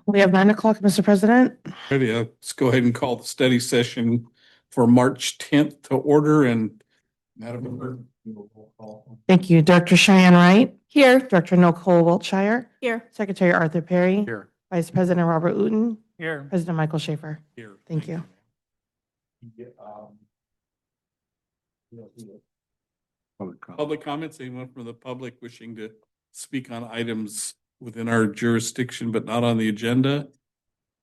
We have 9 o'clock, Mr. President. Ready, let's go ahead and call the study session for March 10th to order and Madam Clerk, do a roll call. Thank you. Director Cheyenne Wright. Here. Director Nicole Wiltshire. Here. Secretary Arthur Perry. Here. Vice President Robert Uten. Here. President Michael Schaefer. Here. Thank you. Public comments, anyone from the public wishing to speak on items within our jurisdiction but not on the agenda?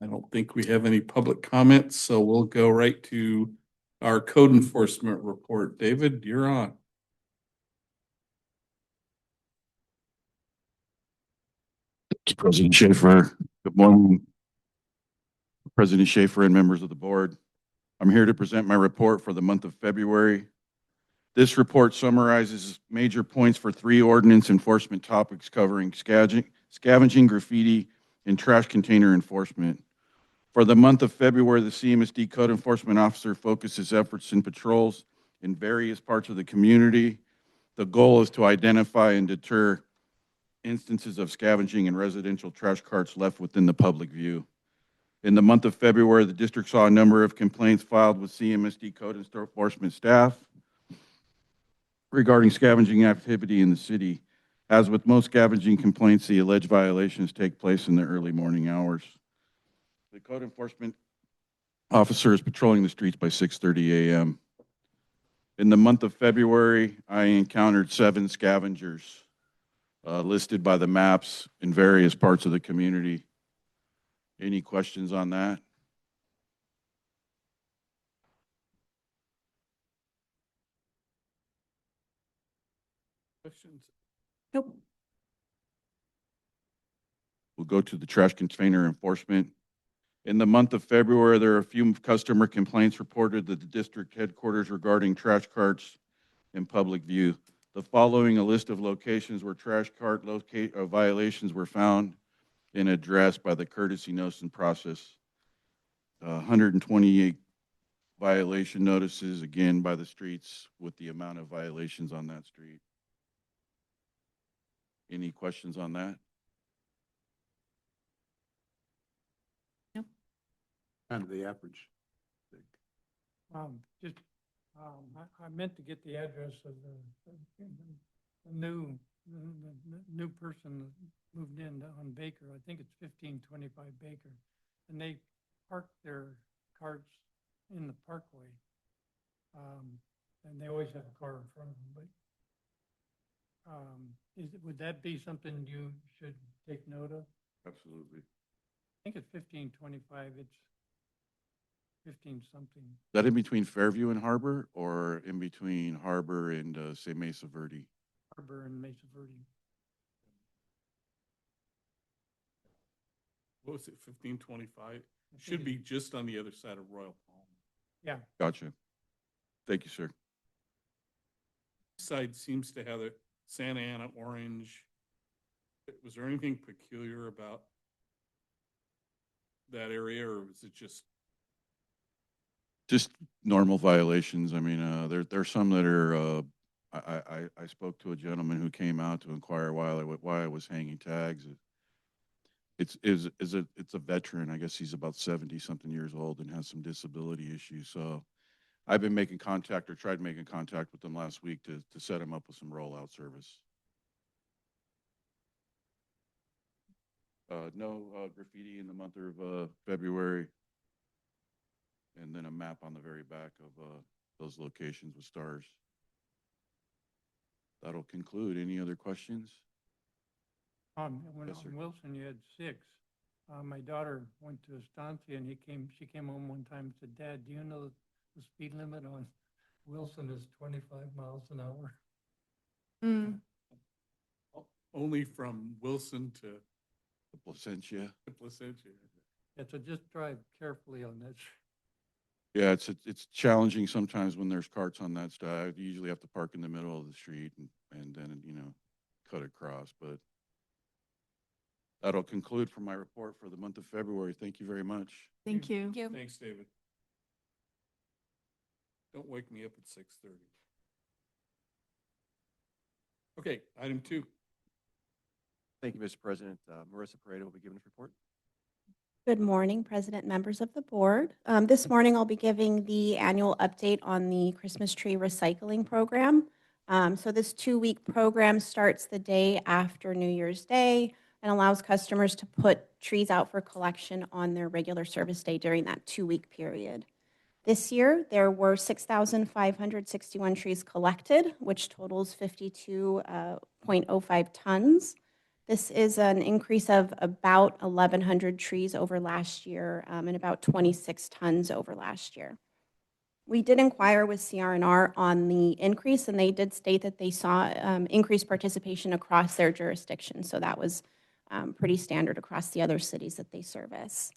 I don't think we have any public comments, so we'll go right to our code enforcement report. David, you're on. President Schaefer. Good morning, President Schaefer and members of the board. I'm here to present my report for the month of February. This report summarizes major points for 3 ordinance enforcement topics covering scavenging, graffiti, and trash container enforcement. For the month of February, the CMSD Code Enforcement Officer focuses efforts in patrols in various parts of the community. The goal is to identify and deter instances of scavenging and residential trash carts left within the public view. In the month of February, the district saw a number of complaints filed with CMSD Code Enforcement staff regarding scavenging activity in the city. As with most scavenging complaints, the alleged violations take place in the early morning hours. The code enforcement officer is patrolling the streets by 6:30 a.m. In the month of February, I encountered 7 scavengers listed by the maps in various parts of the community. Any questions on that? Questions? Nope. We'll go to the trash container enforcement. In the month of February, there are a few customer complaints reported at the district headquarters regarding trash carts in public view. The following a list of locations where trash cart violations were found and addressed by the courtesy notice and process. 128 violation notices, again, by the streets with the amount of violations on that street. Any questions on that? Kind of the average. Just, I meant to get the address of the new person that moved in on Baker. I think it's 1525 Baker. And they park their carts in the parkway. And they always have a car in front of them, but would that be something you should take note of? Absolutely. I think it's 1525. It's 15 something. Is that in between Fairview and Harbor, or in between Harbor and, say, Mesa Verde? Harbor and Mesa Verde. What was it, 1525? Should be just on the other side of Royal Palm. Yeah. Gotcha. Thank you, sir. Side seems to have a Santa Ana orange. Was there anything peculiar about that area, or was it just normal violations? I mean, there's some that are, I spoke to a gentleman who came out to inquire why I was hanging tags. It's a veteran. I guess he's about 70-something years old and has some disability issues. So I've been making contact, or tried making contact with them last week to set him up with some rollout service. No graffiti in the month of February. And then a map on the very back of those locations with stars. That'll conclude. Any other questions? When Yes, sir. on Wilson, you had 6. My daughter went to Estancia, and she came home one time and said, "Dad, do you know the speed limit on Wilson is 25 miles an hour?" only from Wilson to Placentia. Placentia? Yeah, so just drive carefully on that. Yeah, it's challenging sometimes when there's carts on that side. You usually have to park in the middle of the street and then, cut across. But that'll conclude from my report for the month of February. Thank you very much. Thank you. Thanks, David. Don't wake me up at 6:30. Okay, item 2. Thank you, Mr. President. Marissa Pareto will be giving us a report. Good morning, President and members of the board. This morning, I'll be giving the annual update on the Christmas tree recycling program. So this 2-week program starts the day after New Year's Day and allows customers to put trees out for collection on their regular service day during that 2-week period. This year, there were 6,561 trees collected, which totals 52.05 tons. This is an increase of about 1,100 trees over last year and about 26 tons over last year. We did inquire with CR&R on the increase, and they did state that they saw increased participation across their jurisdiction. So that was pretty standard across the other cities that they service.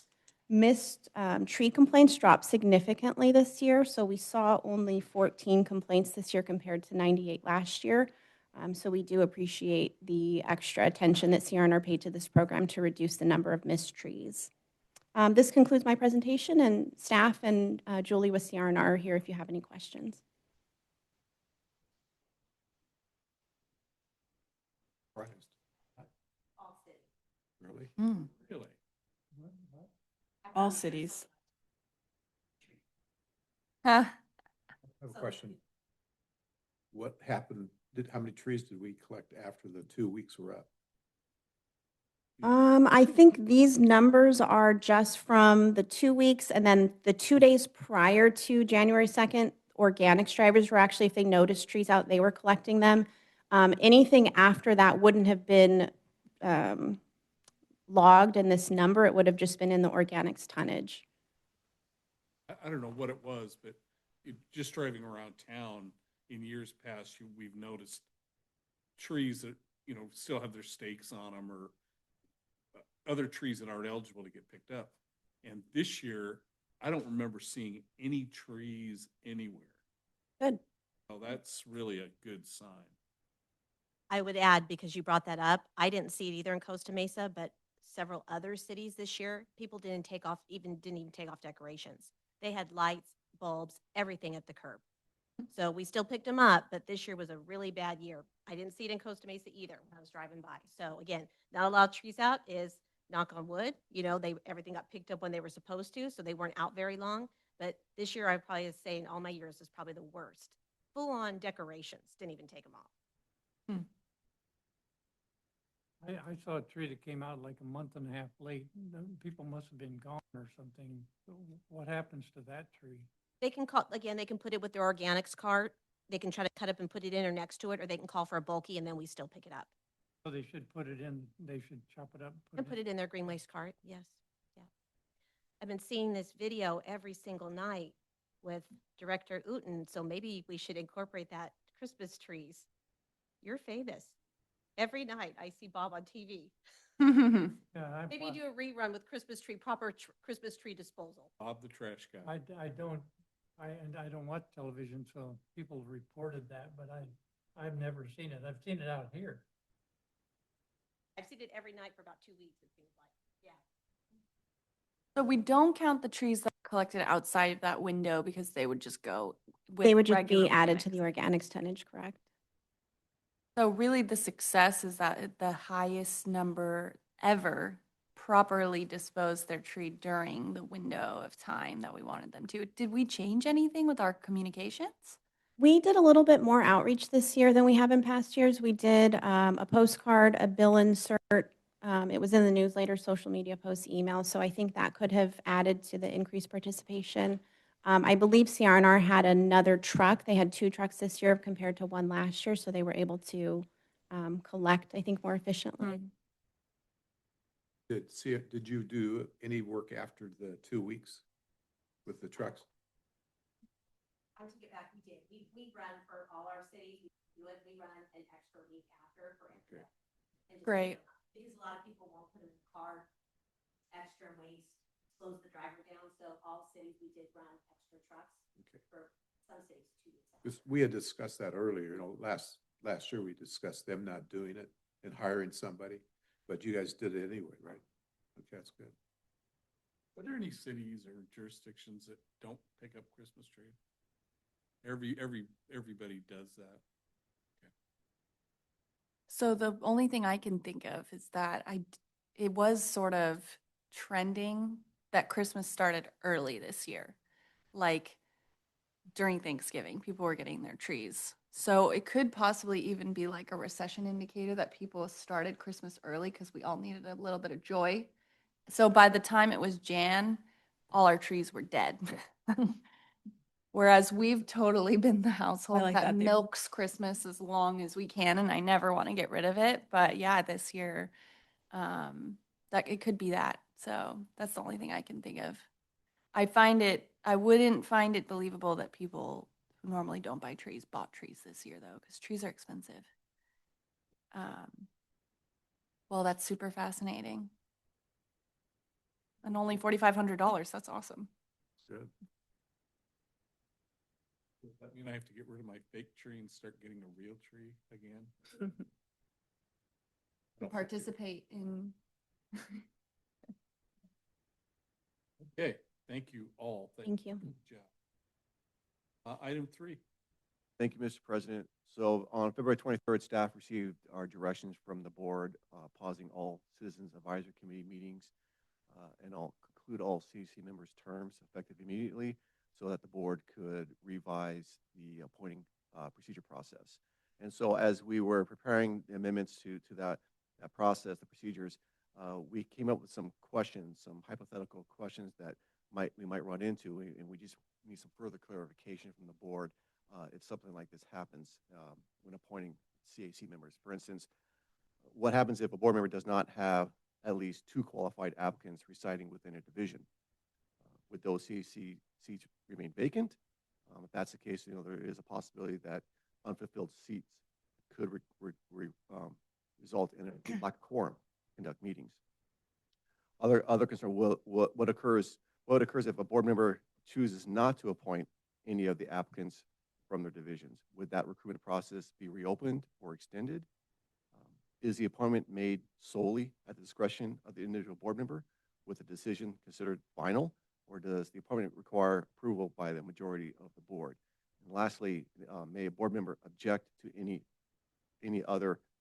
Missed tree complaints dropped significantly this year. So we saw only 14 complaints this year compared to 98 last year. So we do appreciate the extra attention that CR&R paid to this program to reduce the number of missed trees. This concludes my presentation, and staff and Julie with CR&R are here if you have any questions. Really? Really? All cities. I have a question. What happened, how many trees did we collect after the 2 weeks were up? I think these numbers are just from the 2 weeks, and then the 2 days prior to January 2nd, organics drivers were actually, if they noticed trees out, they were collecting them. Anything after that wouldn't have been logged in this number. It would have just been in the organics tonnage. I don't know what it was, but just driving around town in years past, we've noticed trees that, still have their stakes on them, or other trees that aren't eligible to get picked up. And this year, I don't remember seeing any trees anywhere. Good. So that's really a good sign. I would add, because you brought that up, I didn't see it either in Costa Mesa, but several other cities this year, people didn't even take off decorations. They had lights, bulbs, everything at the curb. So we still picked them up, but this year was a really bad year. I didn't see it in Costa Mesa either when I was driving by. So again, not a lot of trees out is knock on wood. Everything got picked up when they were supposed to, so they weren't out very long. But this year, I probably say in all my years is probably the worst. Full-on decorations, didn't even take them off. I saw a tree that came out like a month and a half late. People must have been gone or something. What happens to that tree? They can call, again, they can put it with their organics cart. They can try to cut up and put it in or next to it, or they can call for a bulky and then we still pick it up. So they should put it in, they should chop it up. And put it in their green waste cart, yes, yeah. I've been seeing this video every single night with Director Uten, so maybe we should incorporate that. Christmas trees. You're famous. Every night I see Bob on TV. Yeah, Maybe do a rerun with proper Christmas tree disposal. Bob the trash guy. I don't watch television, so people reported that, but I've never seen it. I've seen it out here. I've seen it every night for about 2 weeks, it seems like, yeah. So we don't count the trees that are collected outside of that window because they would just go with They would just regular be added to organics. the organics tonnage, correct? So really the success is that the highest number ever properly disposed their tree during the window of time that we wanted them to. Did we change anything with our communications? We did a little bit more outreach this year than we have in past years. We did a postcard, a bill insert. It was in the newsletter, social media posts, emails. So I think that could have added to the increased participation. I believe CR&R had another truck. They had 2 trucks this year compared to 1 last year. So they were able to collect, I think, more efficiently. Did you do any work after the 2 weeks with the trucks? I took it back, we did. We run for all our cities, we run an extra week after for Okay. and just Great. because a lot of people won't put in the car, extra waste, slows the driver down, so all cities, we did run extra trucks Okay. for some cities 2 weeks. after. Because we had discussed that earlier, last year we discussed them not doing it and hiring somebody, but you guys did it anyway, right? Okay, that's good. Are there any cities or jurisdictions that don't pick up Christmas trees? Everybody does that. So the only thing I can think of is that it was sort of trending that Christmas started early this year. Like during Thanksgiving, people were getting their trees. So it could possibly even be like a recession indicator that people started Christmas early because we all needed a little bit of joy. So by the time it was Jan, all our trees were dead. Whereas we've totally been the household like that that, Dave. milks Christmas as long as we can, and I never want to get rid of it. But yeah, this year, that it could be that. So that's the only thing I can think of. I wouldn't find it believable that people who normally don't buy trees bought trees this year though, because trees are expensive. Well, that's super fascinating. And only $4,500. That's awesome. Good. Does that mean I have to get rid of my fake tree and start getting a real tree again? Participate in. Okay, thank you all. Thank you. Good job. Item 3. Thank you, Mr. President. So on February 23rd, staff received our directions from the board, pausing all Citizens Advisory Committee meetings and I'll conclude all CAC members' terms effective immediately so that the board could revise the appointing procedure process. And so as we were preparing the amendments to that process, the procedures, we came up with some questions, some hypothetical questions that we might run into, and we just need some further clarification from the board if something like this happens when appointing CAC members. For instance, what happens if a board member does not have at least 2 qualified applicants residing within a division? Would those CAC seats remain vacant? If that's the case, there is a possibility that unfulfilled seats could result in a lack of quorum to conduct meetings. Other concern, what occurs if a board member chooses not to appoint any of the applicants from their divisions? Would that recruitment process be reopened or extended? Is the appointment made solely at the discretion of the individual board member with the decision considered final, or does the appointment require approval by the majority of the board? And lastly, may a board member object to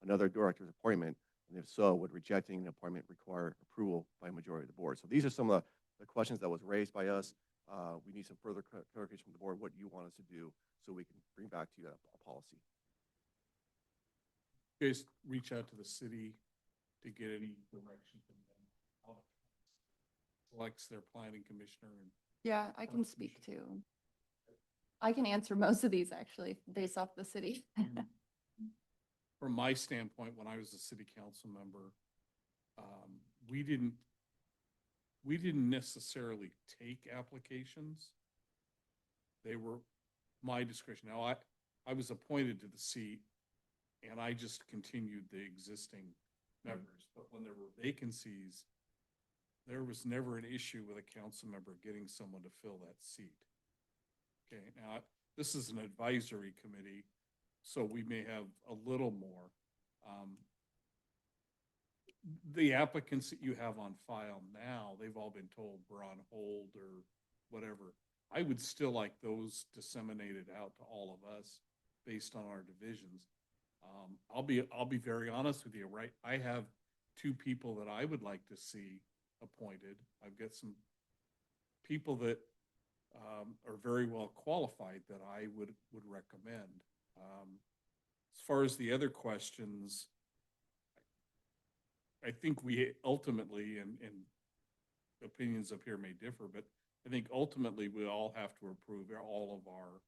another director's appointment? And if so, would rejecting an appointment require approval by a majority of the board? So these are some of the questions that was raised by us. We need some further clarification from the board, what you want us to do, so we can bring back to you a policy. You guys reach out to the city to get any direction from them. How it selects their planning commissioner and Yeah, I can speak to. I can answer most of these actually based off the city. from my standpoint, when I was a city council member, we didn't necessarily take applications. They were my discretion. Now, I was appointed to the seat and I just continued the existing members. But when there were vacancies, there was never an issue with a council member getting someone to fill that seat. Okay, now, this is an advisory committee, so we may have a little more. The applicants that you have on file now, they've all been told we're on hold or whatever. I would still like those disseminated out to all of us based on our divisions. I'll be very honest with you, right? I have 2 people that I would like to see appointed. I've got some people that are very well qualified that I would recommend. As far as the other questions, I think we ultimately, and opinions up here may differ, but I think ultimately we all have to approve all of our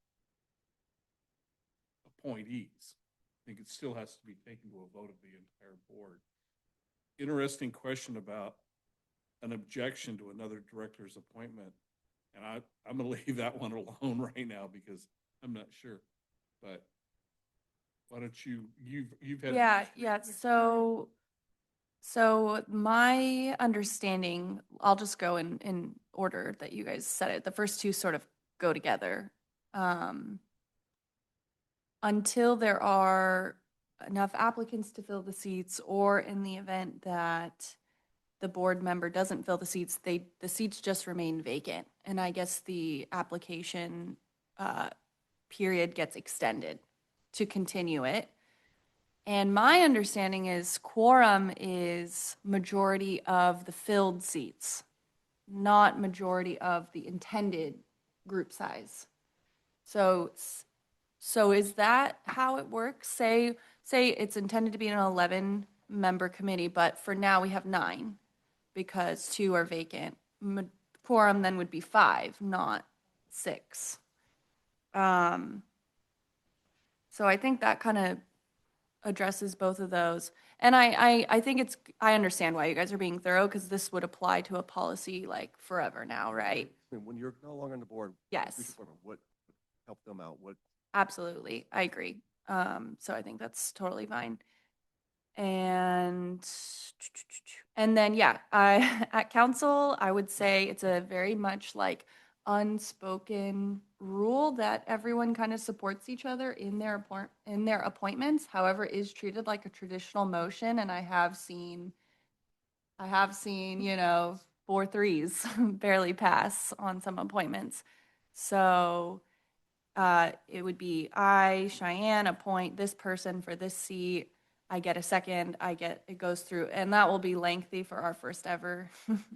appointees. I think it still has to be taken to a vote of the entire board. Interesting question about an objection to another director's appointment. And I'm going to leave that one alone right now because I'm not sure. But why don't you've had. Yeah. So my understanding, I'll just go in order that you guys said it. The first 2 sort of go together. Until there are enough applicants to fill the seats, or in the event that the board member doesn't fill the seats, the seats just remain vacant. And I guess the application period gets extended to continue it. And my understanding is quorum is majority of the filled seats, not majority of the intended group size. So, so is that how it works? Say it's intended to be an 11-member committee, but for now we have 9 because 2 are vacant. Quorum then would be 5, not 6. So I think that kind of addresses both of those. And I think I understand why you guys are being thorough, because this would apply to a policy like forever now, right? I mean, when you're no longer on the board. Yes. future board member, what help them out? What, Absolutely, I agree. So I think that's totally fine. And then, yeah, at council, I would say it's a very much like unspoken rule that everyone kind of supports each other in their appointments. However, it is treated like a traditional motion, and I have seen, 4 threes barely pass on some appointments. So it would be I, Cheyenne, appoint this person for this seat. I get a second, it goes through, and that will be lengthy for our first ever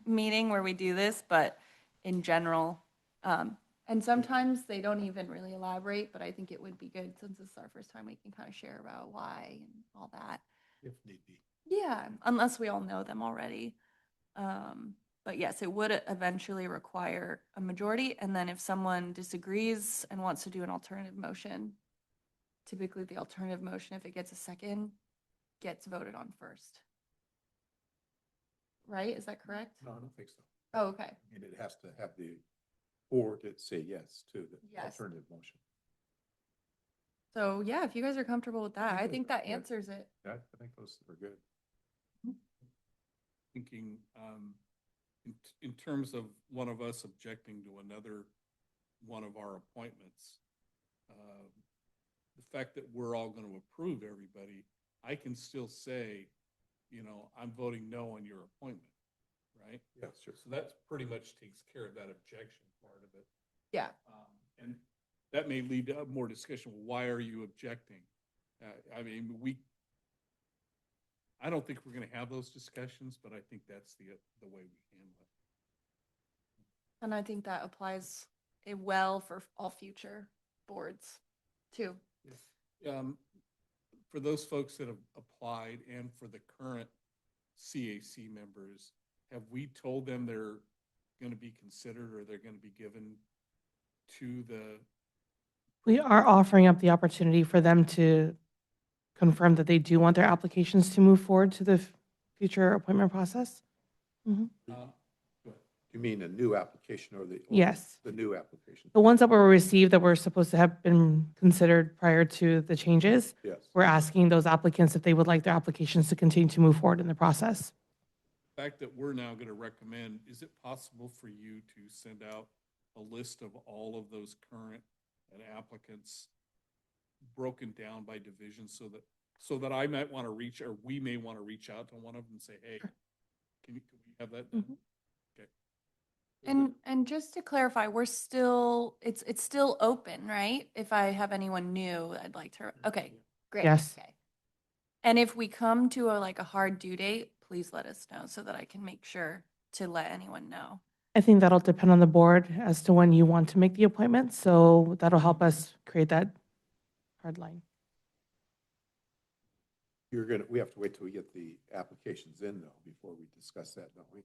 meeting where we do this, but in general, and sometimes they don't even really elaborate, but I think it would be good, since it's our first time, we can kind of share about why and all that. If need be. Yeah, unless we all know them already. But yes, it would eventually require a majority, and then if someone disagrees and wants to do an alternative motion, typically the alternative motion, if it gets a second, gets voted on first. Right? Is that correct? No, I don't think so. Oh, okay. I mean, it has to have the board to say yes to the Yes. alternative motion. So yeah, if you guys are comfortable with that, I think that Yeah. answers it. Yeah, I think those are good. Thinking, in terms of one of us objecting to another one of our appointments, the fact that we're all going to approve everybody, I can still say, I'm voting no on your appointment, right? Yeah, sure. So that's pretty much takes care of that objection part of it. Yeah. And that may lead to more discussion. Why are you objecting? I mean, I don't think we're going to have those discussions, but I think that's the way we handle it. And I think that applies well for all future boards too. For those folks that have applied and for the current CAC members, have we told them they're going to be considered or they're going to be given to the? We are offering up the opportunity for them to confirm that they do want their applications to move forward to the future appointment process. You mean a new application or Yes. the new application? The ones that were received that were supposed to have been considered prior to the changes, Yes. we're asking those applicants if they would like their applications to continue to move forward in the process. The fact that we're now going to recommend, is it possible for you to send out a list of all of those current applicants broken down by division so that I might want to reach, or we may want to reach out to one of them and say, hey, can we have that done? Mhm. Okay. And just to clarify, it's still open, right? If I have anyone new, I'd like to, okay, great. Yes. Okay. And if we come to a hard due date, please let us know so that I can make sure to let anyone know. I think that'll depend on the board as to when you want to make the appointment. So that'll help us create that hard line. We have to wait till we get the applications in though, before we discuss that, don't we?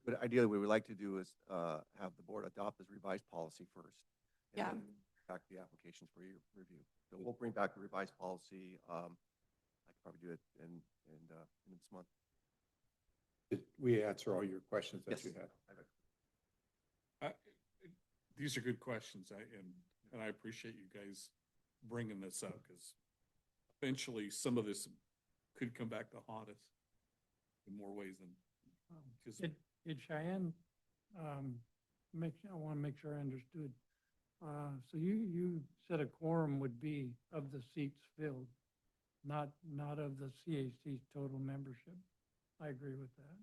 but ideally, what we'd like to do is have the board adopt this revised policy first. And Yeah. then back the applications for your review. So we'll bring back the revised policy. I could probably do it in this month. Did we answer all your questions that Yes. you had? These are good questions, and I appreciate you guys bringing this up, because eventually some of this could come back to haunt us in more ways than. 'Cause Did Cheyenne, I want to make sure I understood. So you said a quorum would be of the seats filled, not of the CAC's total membership. I agree with that.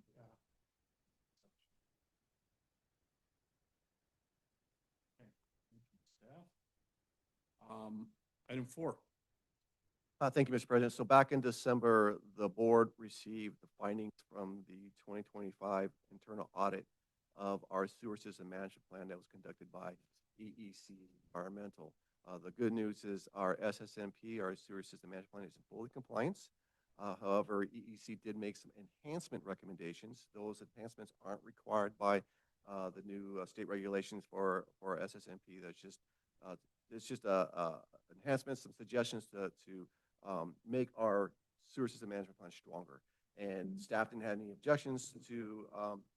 Item 4. Thank you, Mr. President. So back in December, the board received the findings from the 2025 internal audit of our sewer system management plan that was conducted by EEC Environmental. The good news is our SSMP, our sewer system management plan, is in full compliance. However, EEC did make some enhancement recommendations. Those enhancements aren't required by the new state regulations for SSMP. It's just enhancements, some suggestions to make our sewer system management plan stronger. And staff didn't have any objections to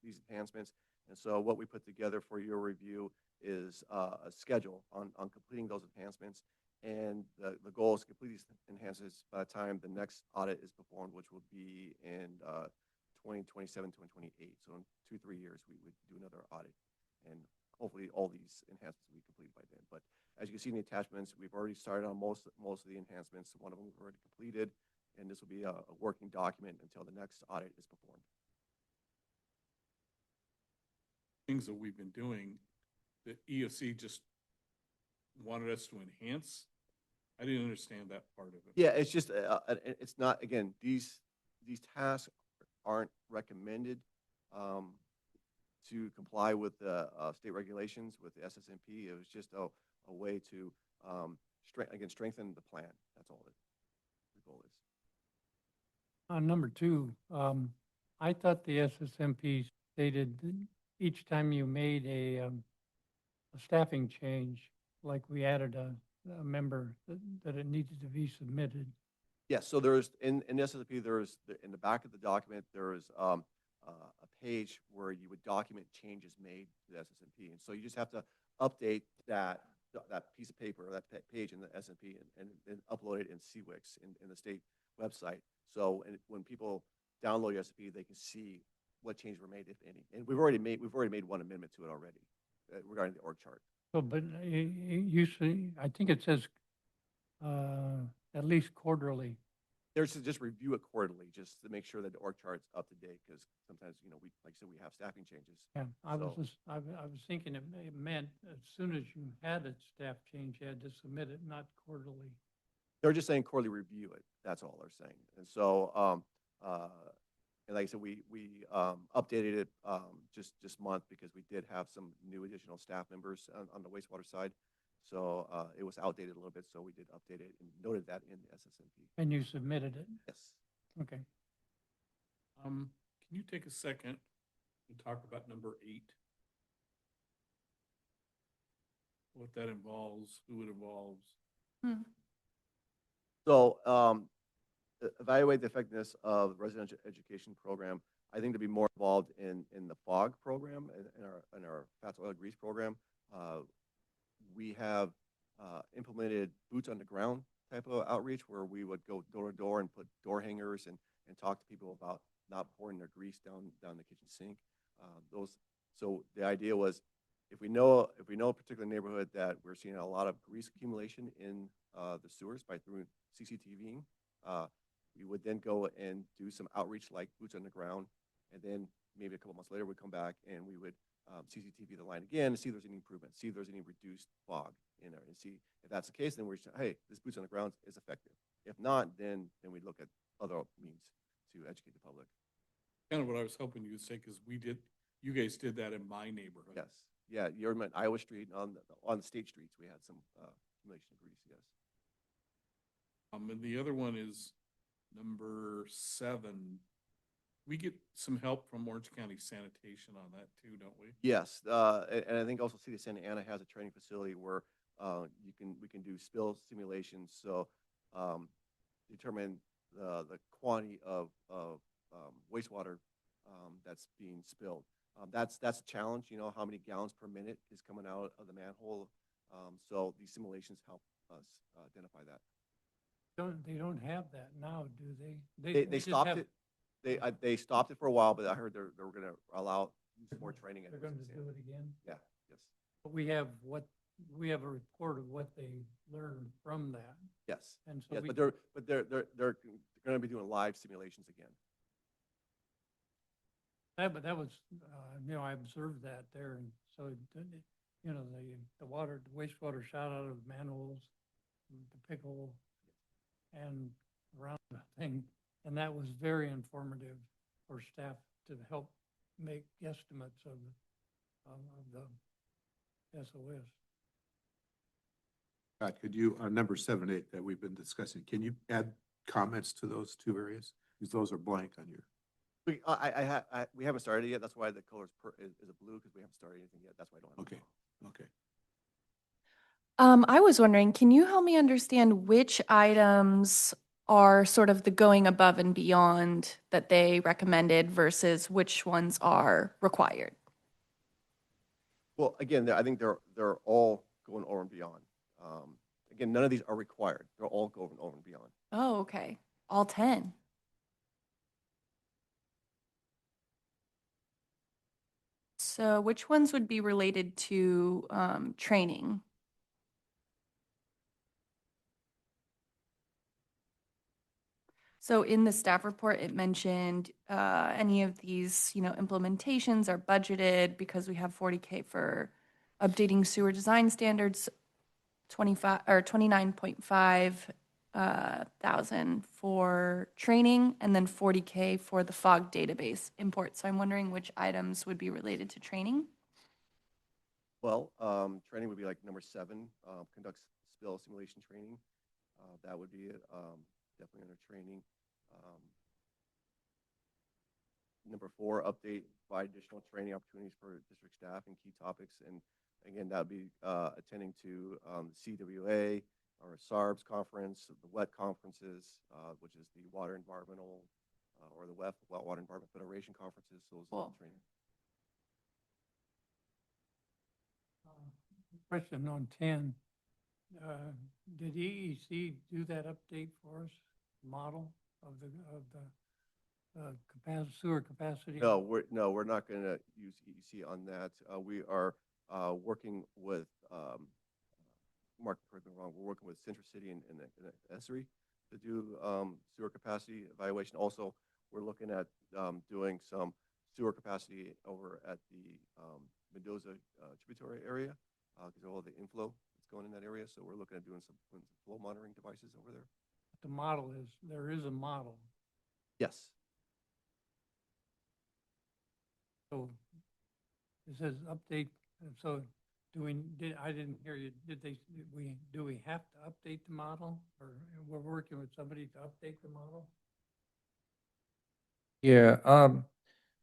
these enhancements. And so what we put together for your review is a schedule on completing those enhancements. And the goal is to complete these enhancements by the time the next audit is performed, which will be in 2027, 2028. So in 2-3 years, we would do another audit. And hopefully all these enhancements will be completed by then. But as you can see in the attachments, we've already started on most of the enhancements. One of them we've already completed, and this will be a working document until the next audit is performed. Things that we've been doing, the EOC just wanted us to enhance. I didn't understand that part of it. Yeah, it's just, it's not, again, these tasks aren't recommended to comply with the state regulations with the SSMP. It was just a way to, strengthen the plan. That's all the goal is. On number 2, I thought the SSMP stated that each time you made a staffing change, like we added a member, that it needed to be submitted. Yes, so there's, in the SSMP, there's, in the back of the document, there is a page where you would document changes made to the SSMP. And so you just have to update that piece of paper, or that page in the SSMP, and upload it in CWIX, in the state website. So when people download your SSMP, they can see what changes were made, if any. And we've already made one amendment to it already regarding the org chart. So, but you see, I think it says at least quarterly. There's to just review it quarterly, just to make sure that the org chart's up to date, because sometimes, like I said, we have staffing changes. Yeah, I was So- just, I was thinking it meant as soon as you had a staff change, you had to submit it, not quarterly. They're just saying quarterly review it. That's all they're saying. And so, and like I said, we updated it just this month because we did have some new additional staff members on the wastewater side. So it was outdated a little bit, so we did update it and noted that in the SSMP. And you submitted it? Yes. Okay. Can you take a second and talk about number 8? What that involves, who it involves? So evaluate the effectiveness of the residential education program. I think to be more involved in the FOG program, in our fats, oil, grease program. We have implemented boots on the ground type of outreach where we would go door to door and put door hangers and talk to people about not pouring their grease down the kitchen sink. So the idea was, if we know a particular neighborhood that we're seeing a lot of grease accumulation in the sewers through CCTVing, we would then go and do some outreach like boots on the ground, and then maybe a couple months later we'd come back and we would CCTV the line again to see if there's any improvement, see if there's any reduced fog in there, and see if that's the case. Then we're saying, hey, this boots on the ground is effective. If not, then we look at other means to educate the public. Kind of what I was hoping you would say, because you guys did that in my neighborhood. Yes, yeah, you're in Iowa Street on the state streets. We had some accumulation of grease. Yes. And the other one is number 7. We get some help from Orange County Sanitation on that too, don't we? Yes, and I think also City of Santa Ana has a training facility where we can do spill simulations. So determine the quantity of wastewater that's being spilled. That's a challenge. You know, how many gallons per minute is coming out of the manhole. So these simulations help us identify that. They don't have that now, do they? They just stopped have- it. They stopped it for a while, but I heard they were going to allow more training. They're going to do it again? Yeah. Yes. But we have a report of what they learned from that. Yes. And so Yes, we, but they're going to be doing live simulations again. that was, I observed that there. And so, the wastewater shot out of manholes, the pickle. and around the thing. And that was very informative for staff to help make estimates of the SOS. Scott, could you, on number 7, 8 that we've been discussing, can you add comments to those 2 areas? Because those are blank on your. We haven't started yet. That's why the color is a blue, because we haven't started anything yet. That's why I don't have. Okay, okay. I was wondering, can you help me understand which items are sort of the going above and beyond that they recommended versus which ones are required? Well, again, I think they're all going over and beyond. Again, none of these are required. They're all going over and beyond. Oh, okay. All 10. So which ones would be related to training? So in the staff report, it mentioned any of these, implementations are budgeted because we have 40K for updating sewer design standards, 25 or 29.5 thousand for training, and then 40K for the FOG database import. So I'm wondering which items would be related to training. Well, training would be like number 7, conducts spill simulation training. That would be it. Definitely under training. Number 4, update by additional training opportunities for district staff and key topics. And again, that would be attending to CWA or SARBS conference, the WET conferences, which is the Water Environmental or the WEF, Water Environment Federation conferences. So those are training. Question on 10. Did EEC do that update for us, model of the sewer capacity? No, we're not going to use EEC on that. We are working with, Mark, correct me if I'm wrong, we're working with Central City and Essery to do sewer capacity evaluation. Also, we're looking at doing some sewer capacity over at the Mendoza tributary area because of all the inflow that's going in that area. So we're looking at doing some flow monitoring devices over there. The model is, there is a model. Yes. So it says update, so I didn't hear you, do we have to update the model? Or we're working with somebody to update the model? Yeah,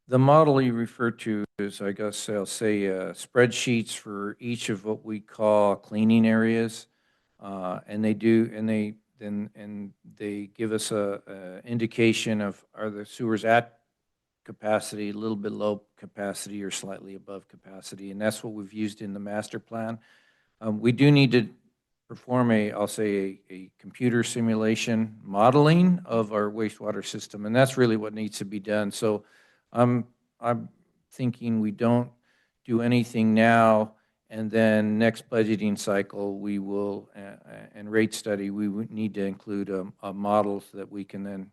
the model you refer to is, I guess I'll say, spreadsheets for each of what we call cleaning areas. And they give us a indication of, are the sewers at capacity, a little bit low capacity, or slightly above capacity, and that's what we've used in the master plan. We do need to perform I'll say a computer simulation modeling of our wastewater system, and that's really what needs to be done. So I'm thinking we don't do anything now, and then next budgeting cycle we will, and rate study, we would need to include a model so that we can then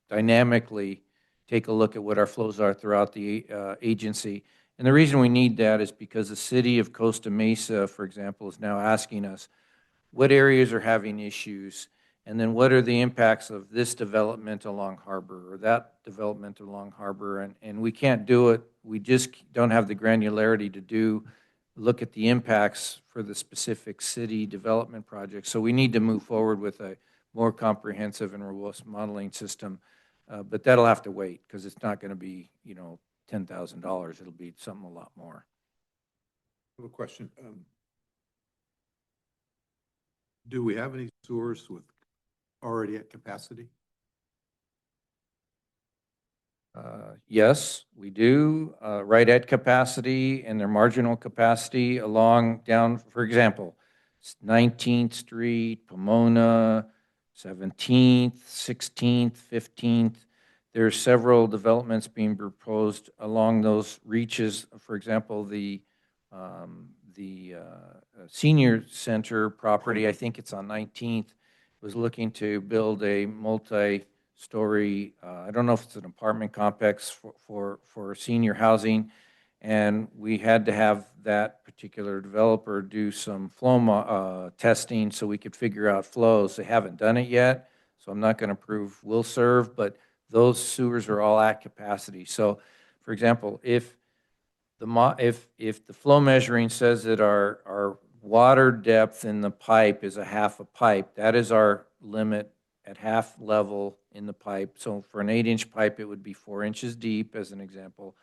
dynamically take a look at what our flows are throughout the agency. And the reason we need that is because the city of Costa Mesa, for example, is now asking us what areas are having issues, and then what are the impacts of this development along Harbor or that development along Harbor. And we can't do it. We just don't have the granularity to look at the impacts for the specific city development project. So we need to move forward with a more comprehensive and robust modeling system. But that'll have to wait because it's not going to be, $10,000. It'll be something a lot more. I have a question. Do we have any sewers already at capacity? Yes, we do, right at capacity and their marginal capacity down, for example, 19th Street, Pomona, 17th, 16th, 15th. There are several developments being proposed along those reaches. For example, the senior center property, I think it's on 19th, was looking to build a multi-story, I don't know if it's an apartment complex for senior housing. And we had to have that particular developer do some testing so we could figure out flows. They haven't done it yet, so I'm not going to prove will serve, but those sewers are all at capacity. So, for example, if the flow measuring says that our water depth in the pipe is a half a pipe, that is our limit at half level in the pipe. So for an 8-inch pipe, it would be 4 inches deep, as an example.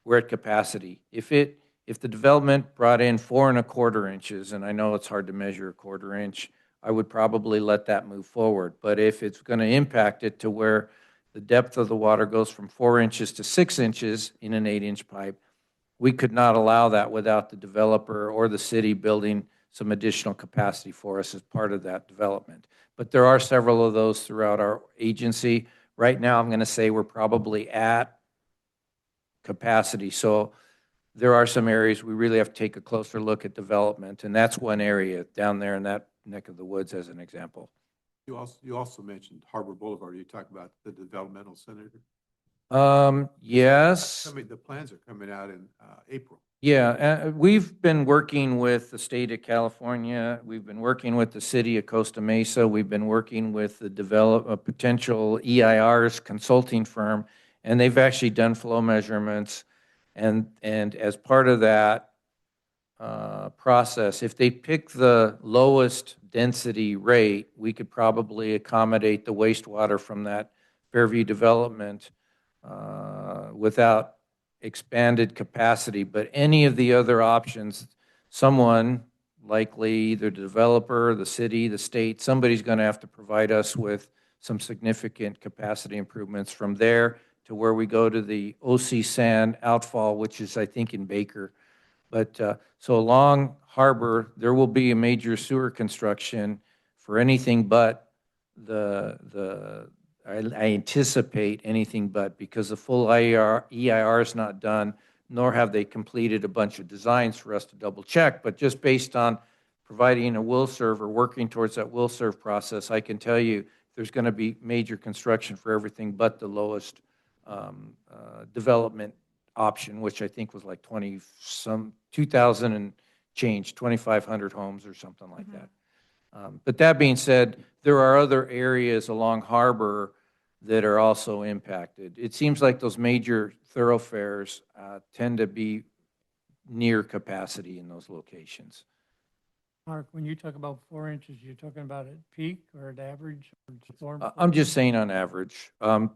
We're at capacity. If the development brought in 4 1/4 inches, and I know it's hard to measure a 1/4 inch, I would probably let that move forward. But if it's going to impact it to where the depth of the water goes from 4 inches to 6 inches in an 8-inch pipe, we could not allow that without the developer or the city building some additional capacity for us as part of that development. But there are several of those throughout our agency. Right now, I'm going to say we're probably at capacity. So there are some areas we really have to take a closer look at development, and that's one area down there in that neck of the woods as an example. You also mentioned Harbor Boulevard. You talk about the developmental center. Yes. I mean, the plans are coming out in April. Yeah, we've been working with the state of California. We've been working with the city of Costa Mesa. We've been working with the potential EIR's consulting firm, and they've actually done flow measurements. And as part of that process, if they pick the lowest density rate, we could probably accommodate the wastewater from that Fairview development without expanded capacity. But any of the other options, someone, likely either the developer, the city, the state, somebody's going to have to provide us with some significant capacity improvements from there to where we go to the OC San outfall, which is, I think, in Baker. But so along Harbor, there will be a major sewer construction for anything but I anticipate anything but, because the full EIR is not done, nor have they completed a bunch of designs for us to double check. But just based on providing a will serve or working towards that will serve process, I can tell you there's going to be major construction for everything but the lowest development option, which I think was like 2,000 and change, 2,500 homes or something like that. But that being said, there are other areas along Harbor that are also impacted. It seems like those major thoroughfares tend to be near capacity in those locations. Mark, when you talk about 4 inches, you're talking about at peak or at average? Or storm I'm just saying on average.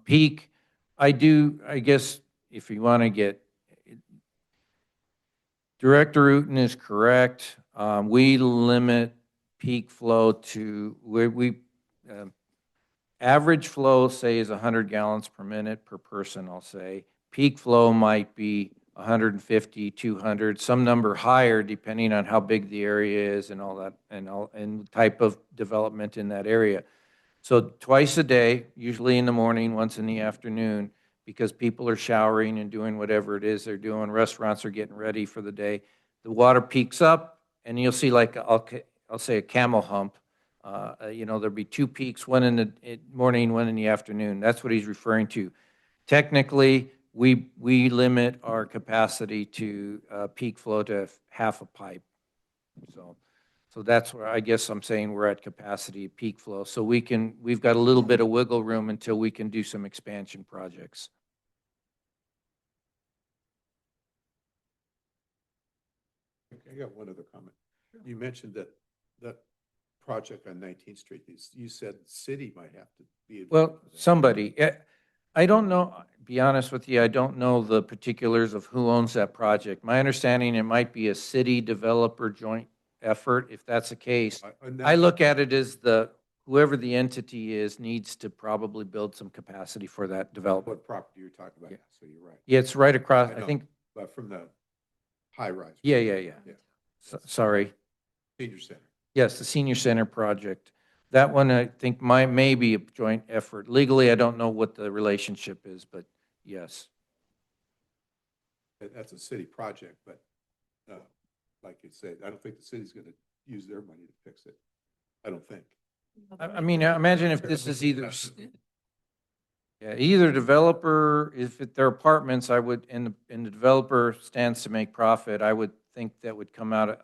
Peak, I guess if you want to get, Director Uten is correct. We limit peak flow to, average flow, say, is 100 gallons per minute per person, I'll say. Peak flow might be 150, 200, some number higher depending on how big the area is and all that, and type of development in that area. So twice a day, usually in the morning, once in the afternoon, because people are showering and doing whatever it is they're doing. Restaurants are getting ready for the day. The water peaks up, and you'll see, like, I'll say a camel hump. There'll be 2 peaks, one in the morning, one in the afternoon. That's what he's referring to. Technically, we limit our capacity to peak flow to half a pipe. So that's where I guess I'm saying we're at capacity peak flow. So we've got a little bit of wiggle room until we can do some expansion projects. Okay, I got one other comment. You mentioned that project on 19th Street, you said the city might have to be involved. Well, somebody, I don't know, be honest with you, I don't know the particulars of who owns that project. My understanding, it might be a city developer joint effort. If that's the case, I look at it as whoever the entity is needs to probably build some capacity for that development. What property you're talking about, so you're right. Yeah, it's right across, I know, think. But from the high rise. Yeah. Sorry. Senior center. Yes, the senior center project. That one, I think, may be a joint effort. Legally, I don't know what the relationship is, but yes. That's a city project, but like you said, I don't think the city's going to use their money to fix it. I don't think. I mean, imagine if this is either, Yeah, either developer, if they're apartments, I would, and the developer stands to make profit, I would think that would come out of,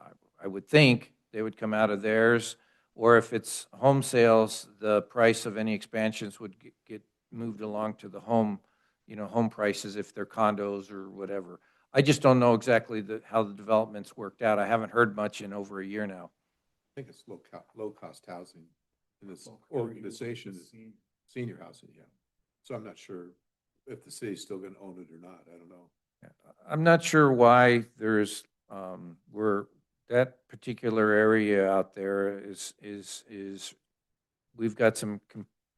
I would think they would come out of theirs. Or if it's home sales, the price of any expansions would get moved along to the home, home prices if they're condos or whatever. I just don't know exactly how the development's worked out. I haven't heard much in over a year now. I think it's low-cost housing in this organization, is senior housing, yeah. So I'm not sure if the city's still gonna own it or not, I don't know. I'm not sure why there's, that particular area out there is, we've got some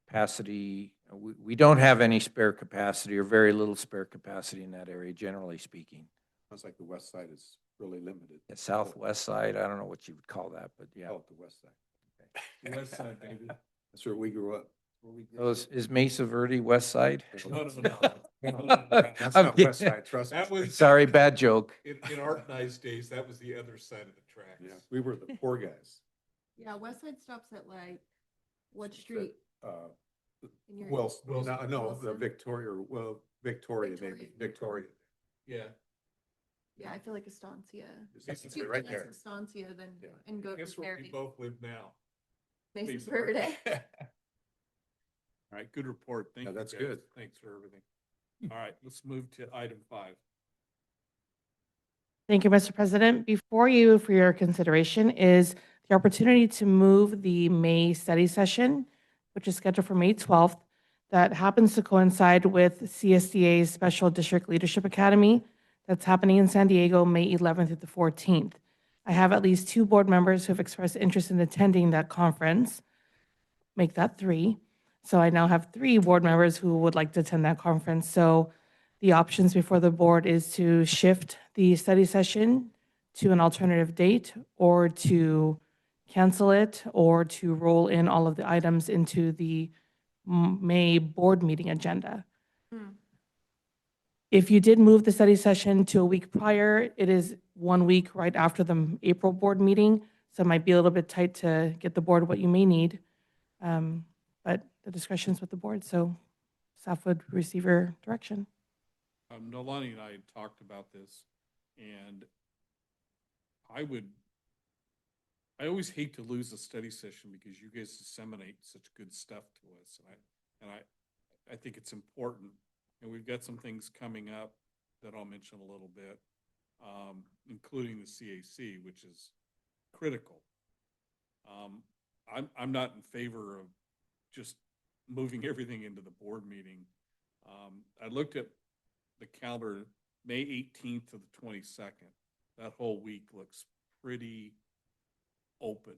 capacity. We don't have any spare capacity or very little spare capacity in that area, generally speaking. Sounds like the west side is really limited. The southwest side, I don't know what you would call that, but yeah. Call it the west side. West side, baby. That's where we grew up. So is Mesa Verde west side? No, no, no. That's I'm not west kidding. side, trust me. That was, Sorry, bad joke. in Art and I's days, that was the other side of the tracks. Yeah, we were the poor guys. Yeah, West Side stops at like, what It's street? Uh, in your- well, no, the Wilson? Victoria, well, Victoria maybe, Victoria. Yeah. Yeah, I feel like Estancia. It's It's too right close there. to Estancia than, Yeah. and go Guess to where we Verde. both live now? Mesa Mesa Verde. All right, good report. Thank Yeah, you. that's guys. good. Thanks for everything. All right, let's move to item 5. Thank you, Mr. President. Before you, for your consideration, is the opportunity to move the May study session, which is scheduled for May 12th, that happens to coincide with CSDA's Special District Leadership Academy that's happening in San Diego, May 11th through the 14th. I have at least 2 board members who have expressed interest in attending that conference. Make that 3. So I now have 3 board members who would like to attend that conference. So the options before the board is to shift the study session to an alternative date, or to cancel it, or to roll in all of the items into the May board meeting agenda. Hmm. If you did move the study session to a week prior, it is 1 week right after the April board meeting, so it might be a little bit tight to get the board what you may need. But the discussion's with the board, so staff would receive your direction. Nolani and I had talked about this, and I always hate to lose a study session because you guys disseminate such good stuff to us, and I think it's important. And we've got some things coming up that I'll mention a little bit, including the CAC, which is critical. I'm not in favor of just moving everything into the board meeting. I looked at the calendar, May 18th to the 22nd. That whole week looks pretty open,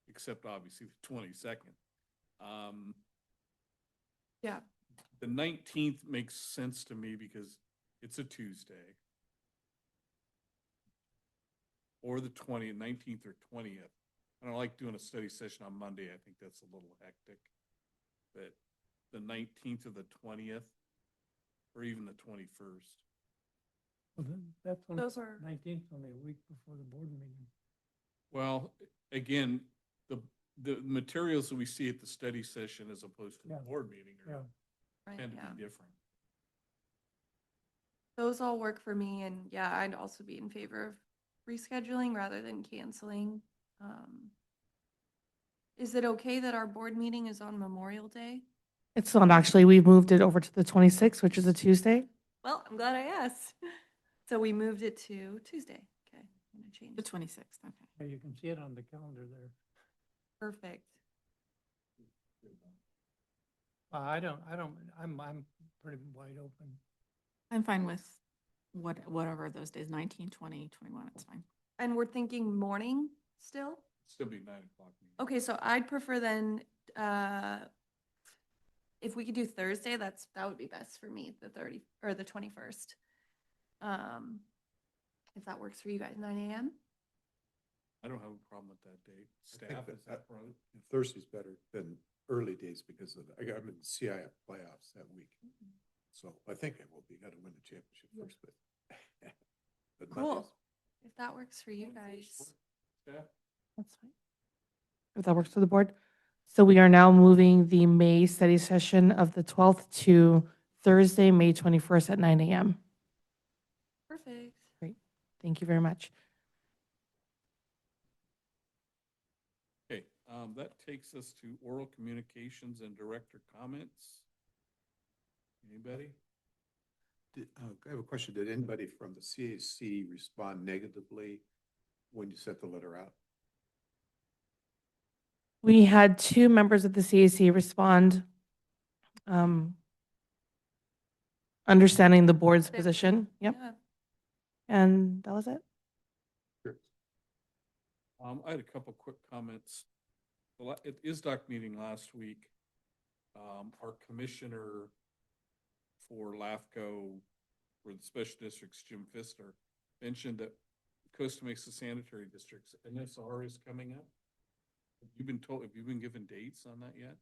except obviously the 22nd. Yeah. The 19th makes sense to me because it's a Tuesday. Or the 19th or 20th. I don't like doing a study session on Monday. I think that's a little hectic. But the 19th or the 20th, or even the 21st. Well, that's on Those are, 19th, only a week before the board meeting. Well, again, the materials that we see at the study session as opposed to the Yeah. board meeting Yeah. are right, tend to yeah. be different. Those all work for me, and yeah, I'd also be in favor of rescheduling rather than canceling. Is it okay that our board meeting is on Memorial Day? It's not actually, we've moved it over to the 26th, which is a Tuesday. Well, I'm glad I asked. So we moved it to Tuesday. Okay, I'm gonna change. The 26th, okay. Yeah, you can see it on the calendar there. Perfect. I'm pretty wide open. I'm fine with whatever those days, 19, 20, 21, it's fine. And we're thinking morning still? Still be 9 o'clock. meeting. Okay, so I'd prefer then, if we could do Thursday, that would be best for me, the 30, or the 21st. If that works for you guys, 9 a.m.? I don't have a problem with that date. I think Staff, that- is that right? Thursday's better than early days because of, I'm in the CIF playoffs that week. So I think I will be, gotta win the championship first, but. but Cool. Monday's- If that works for you guys. Staff? That's fine. If that works for the board. So we are now moving the May study session of the 12th to Thursday, May 21st at 9 a.m. Perfect. Great. Thank you very much. Okay, that takes us to oral communications and director comments. Anybody? I have a question. Did anybody from the CAC respond negatively when you sent the letter out? We had 2 members of the CAC respond, understanding the board's They- position. Yep. Yeah. And that was it. Sure. I had a couple quick comments. At ISDOC meeting last week, our commissioner for LAFCO, for the special districts, Jim Pfister, mentioned that Costa Mesa Sanitary District's NSR is coming up. Have you been given dates on that yet?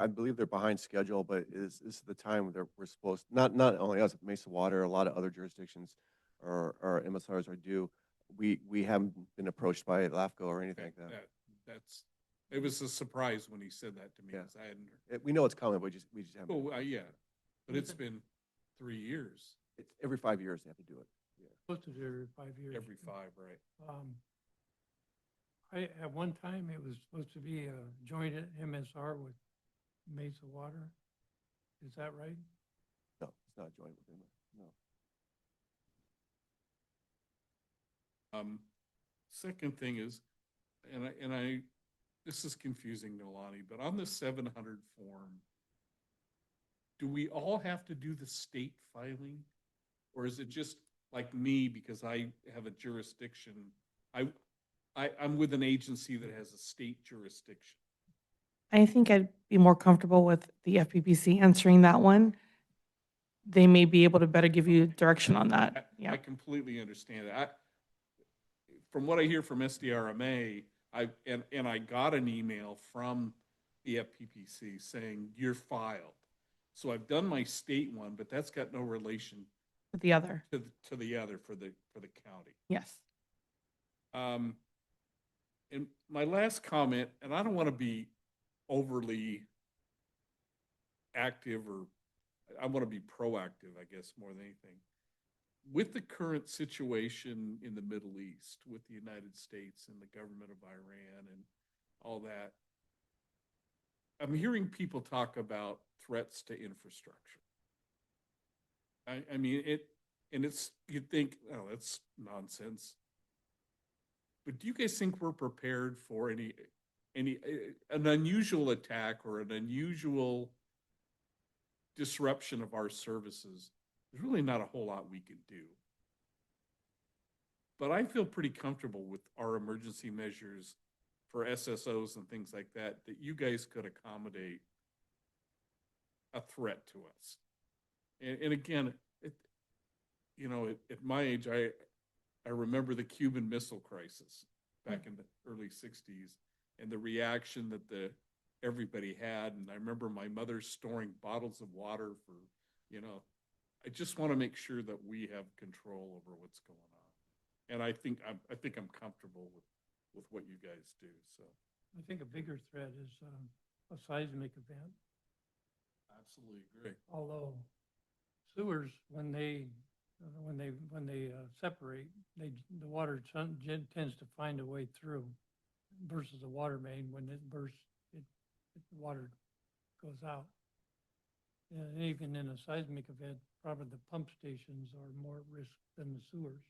I believe they're behind schedule, but is the time that we're supposed, not only us, but Mesa Water, a lot of other jurisdictions or MSRs are due. We haven't been approached by LAFCO or anything like that. It was a surprise when he said that to me, Yeah. because I hadn't. We know it's coming, but we just haven't. Oh, yeah, but it's been 3 years, It's every 5 years they have to do it. Supposed to do every 5 years. every 5, right? At one time, it was supposed to be a joint MSR with Mesa Water. Is that right? No, it's not joint with them, no. Second thing is, this is confusing, Nolani, but on the 700 form, do we all have to do the state filing? Or is it just like me, because I have a jurisdiction? I'm with an agency that has a state jurisdiction. I think I'd be more comfortable with the FPPC answering that one. They may be able to better give you direction on that. Yeah. I completely understand that. From what I hear from SDRMA, I got an email from the FPPC saying you're filed. So I've done my state one, but that's got no relation The other. to the other for the county. Yes. And my last comment, and I don't want to be overly active, or I want to be proactive, I guess, more than anything. With the current situation in the Middle East, with the United States and the government of Iran and all that, I'm hearing people talk about threats to infrastructure. I mean, you'd think, oh, that's nonsense. But do you guys think we're prepared for an unusual attack or an unusual disruption of our services? There's really not a whole lot we can do. But I feel pretty comfortable with our emergency measures for SSOs and things like that you guys could accommodate a threat to us. And again, at my age, I remember the Cuban Missile Crisis back in the early 60s and the reaction that everybody had. And I remember my mother storing bottles of water for, I just want to make sure that we have control over what's going on. And I think I'm comfortable with what you guys do. So I think a bigger threat is a seismic event. absolutely agree. Although sewers, when they separate, the water tends to find a way through versus a water main. When it bursts, the water goes out. And even in a seismic event, probably the pump stations are more at risk than the sewers.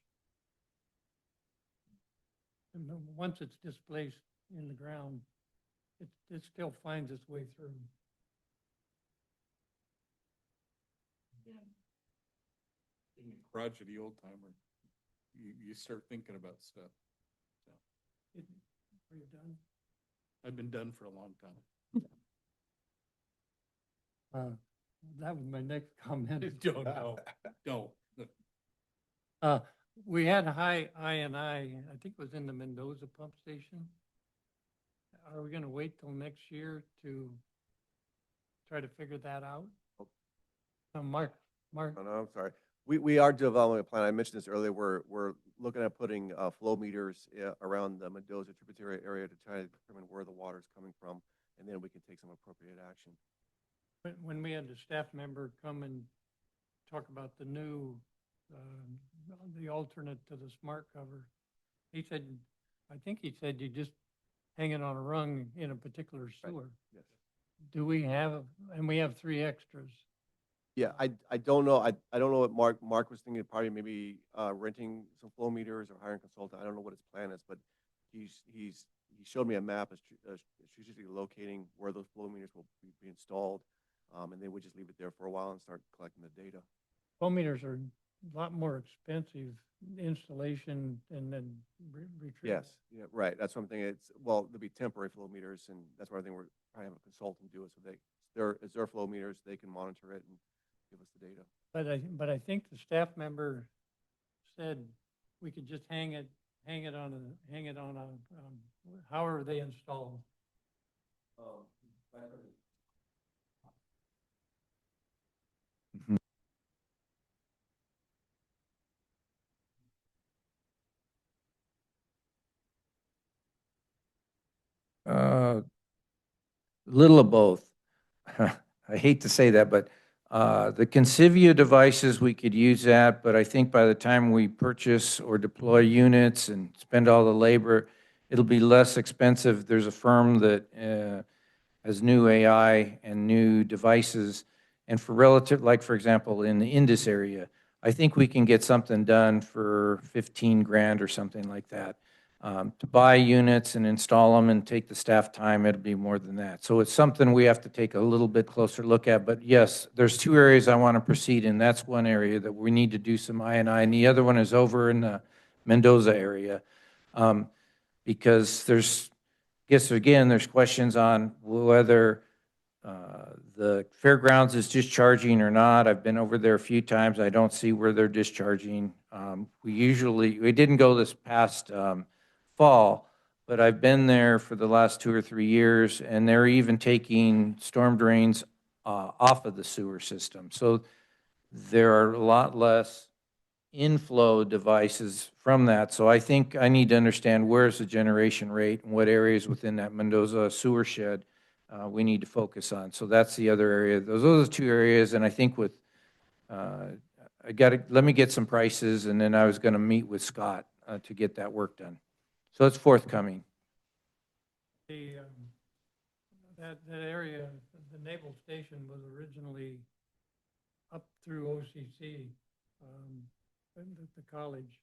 And then once it's displaced in the ground, it still finds its way through. Being a crotchety old timer, you start thinking about stuff. So Are you done? I've been done for a long time. That was my next comment. Don't. We had high INI, I think it was in the Mendoza pump station. Are we gonna wait till next year to try to figure that out? Mark, No, I'm sorry. We are developing a plan. I mentioned this earlier. We're looking at putting flow meters around the Mendoza tributary area to try to determine where the water is coming from and then we can take some appropriate action. When we had the staff member come and talk about the new, the alternate to the smart cover, he said, I think he said you just hang it on a rung in a particular sewer. Yes. Do we have, and we have 3 extras. Yeah, I don't know. I don't know what Mark was thinking, probably maybe renting some flow meters or hiring a consultant. I don't know what his plan is, but he showed me a map of strategically locating where those flow meters will be installed. And they would just leave it there for a while and start collecting the data. Flow meters are a lot more expensive installation and then retrieval. Yes, yeah, right. That's what I'm thinking. Well, there'll be temporary flow meters, and that's why I think we're trying to have a consultant do it. So it's their flow meters, they can monitor it and give us the data. But I think the staff member said we could just hang it on a, however they install. Little of both. I hate to say that, but the Consivia devices, we could use that, but I think by the time we purchase or deploy units and spend all the labor, it'll be less expensive. There's a firm that has new AI and new devices, and for relative, like for example, in the Indus area, I think we can get something done for 15 grand or something like that. To buy units and install them and take the staff time, it'll be more than that. So it's something we have to take a little bit closer look at. But yes, there's 2 areas I want to proceed in. That's one area that we need to do some I&I, and the other one is over in the Mendoza area. Because there's, I guess again, there's questions on whether the fairgrounds is discharging or not. I've been over there a few times. I don't see where they're discharging. We didn't go this past fall, but I've been there for the last 2 or 3 years, and they're even taking storm drains off of the sewer system. So there are a lot less inflow devices from that. So I think I need to understand where's the generation rate and what areas within that Mendoza sewer shed we need to focus on. So that's the other area. Those are the 2 areas, and I think with let me get some prices, and then I was going to meet with Scott to get that work done. So it's forthcoming. That area, the naval station was originally up through OCC, the college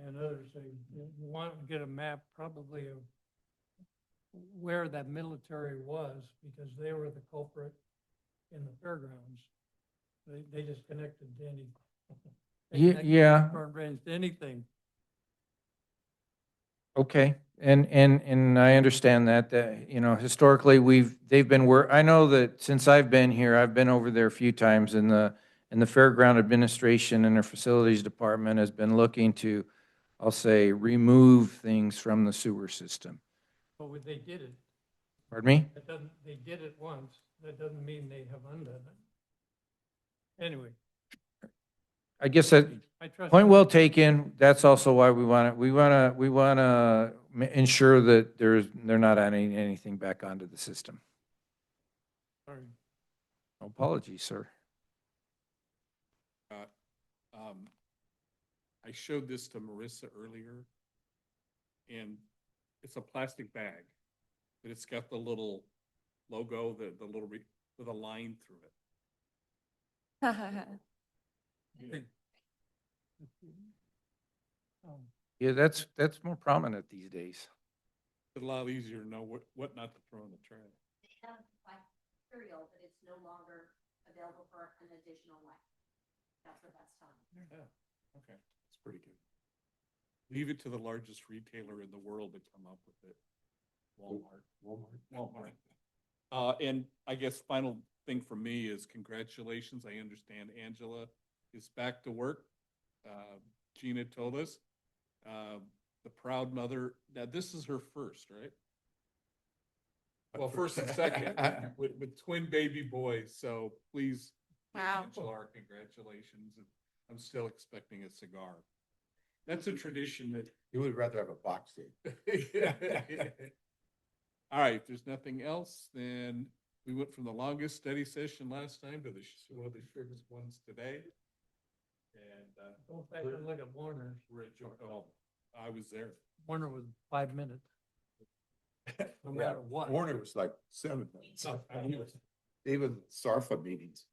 and others. They want to get a map probably of where that military was, because they were the culprit in the fairgrounds. They just connected to any. Yeah. Storm drains to anything. Okay, and I understand that, historically, I know that since I've been here, I've been over there a few times, and the Fairground Administration and their Facilities Department has been looking to, I'll say, remove things from the sewer system. But they did it. Pardon me? They did it once. That doesn't mean they have undone it. Anyway. I guess that, I trust. point well taken. That's also why we want to ensure that they're not adding anything back onto the system. Sorry. No apologies, sir. I showed this to Marissa earlier, and it's a plastic bag, but it's got the little logo, the little with a line through it. Yeah, that's more prominent these days. It's a lot easier to know what not to throw in the trash. They have like material, but it's no longer available for an additional life. That's what that's telling me. Yeah, okay, that's pretty good. Leave it to the largest retailer in the world to come up with it. Walmart. And I guess final thing for me is congratulations. I understand Angela is back to work. Gina told us, the proud mother. Now this is her first, right? Well, first and second with twin baby boys. So please, Wow. Angela, our congratulations. I'm still expecting a cigar. That's a tradition that You would rather have a box seat. All right, if there's nothing else, then we went from the longest study session last time to one of the shortest ones today. And, Go back and look at Warner's. we're adjourned. Oh, I was there. Warner was 5 minutes. No matter what. Warner was like 7 minutes. Even SARFA meetings.